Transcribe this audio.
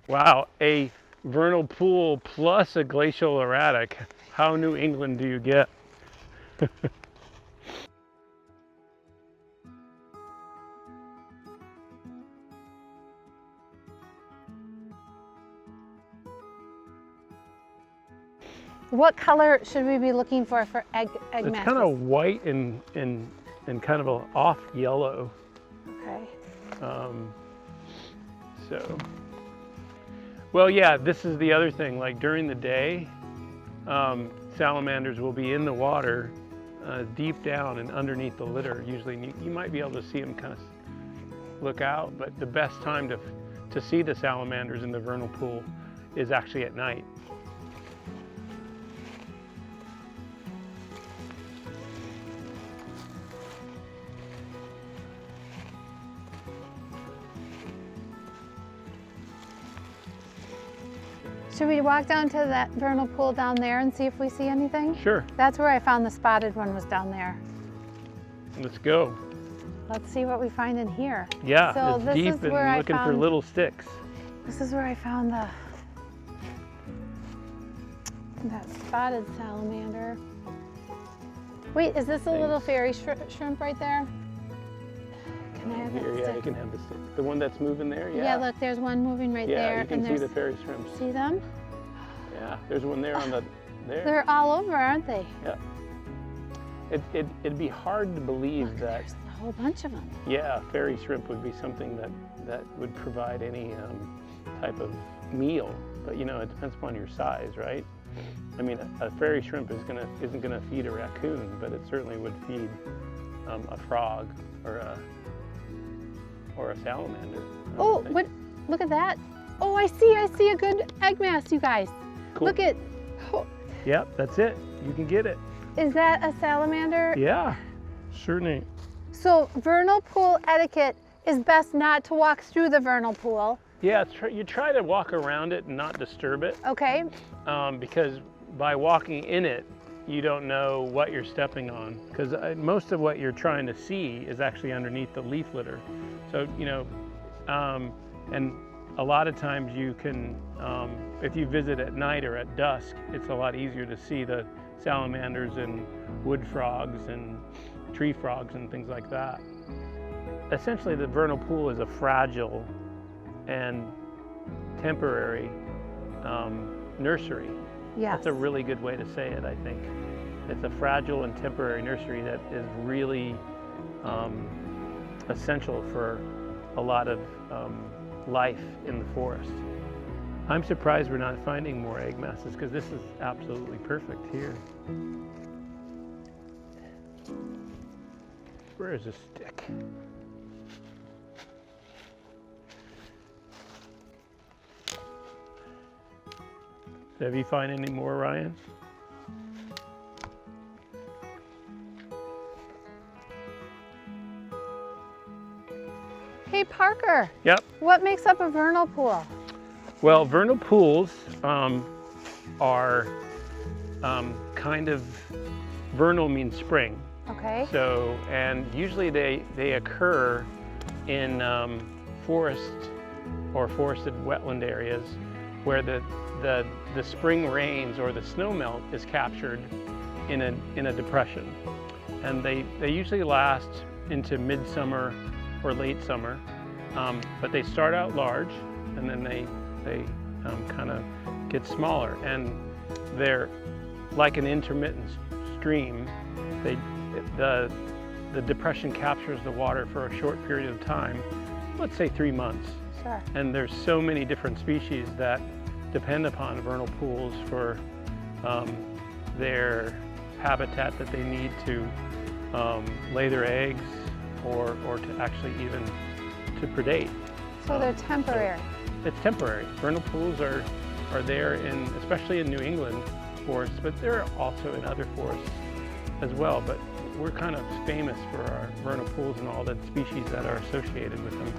Wow, a vernal pool plus a glacial erratic. How New England do you get? What color should we be looking for egg It's masses? kind of white and kind of an off yellow. Okay. So, well, yeah, this is the other thing. Like during the day, salamanders will be in the water, deep down and underneath the litter. Usually, you might be able to see them kind of look out, but the best time to see the salamanders in the vernal pool is actually at night. Should we walk down to that vernal pool down there and see if we see anything? Sure. That's where I found the spotted one, was down there. Let's go. Let's see what we find in here. Yeah, So it's this deep is and where I looking for found- little sticks. This is where I found that spotted salamander. Wait, is this a little fairy shrimp right there? Can I have that Here, yeah, you stick? can have the stick. The one that's moving there, yeah. Yeah, look, there's one moving right Yeah, there. you can and see there's, the fairy shrimps. see them? Yeah, there's one there on the, there. They're all over, aren't they? Yeah. It'd be hard to believe Look, that, there's a whole bunch of them. yeah, fairy shrimp would be something that would provide any type of meal. But you know, it depends upon your size, right? I mean, a fairy shrimp isn't gonna feed a raccoon, but it certainly would feed a frog or a salamander. I Oh, would think. what? Look at that. Oh, I see a good egg mass, you guys. Cool. Look at, oh, Yep, that's it. You can get it. is that a salamander? Yeah, certainly. So vernal pool etiquette is best not to walk through the vernal pool, Yeah, you try to walk around it and not disturb it, okay? because by walking in it, you don't know what you're stepping on. Because most of what you're trying to see is actually underneath the leaf litter. So, you know, and a lot of times you can, if you visit at night or at dusk, it's a lot easier to see the salamanders and wood frogs and tree frogs and things like that. Essentially, the vernal pool is a fragile and temporary nursery. Yes. That's a really good way to say it, I think. It's a fragile and temporary nursery that is really essential for a lot of life in the forest. I'm surprised we're not finding more egg masses because this is absolutely perfect here. Where is the stick? Have you found any more, Ryan? Hey, Parker, Yep. what makes up a vernal pool? Well, vernal pools are kind of, vernal means spring. Okay. So, and usually they occur in forest or forested wetland areas where the spring rains or the snow melt is captured in a depression. And they usually last into midsummer or late summer, but they start out large and then they kind of get smaller, and they're like an intermittent stream. The depression captures the water for a short period of time, let's say 3 months. Sure. And there's so many different species that depend upon vernal pools for their habitat that they need to lay their eggs or to actually even to predate. So they're temporary. It's temporary. Vernal pools are there especially in New England forests, but they're also in other forests as well. But we're kind of famous for our vernal pools and all the species that are associated with them.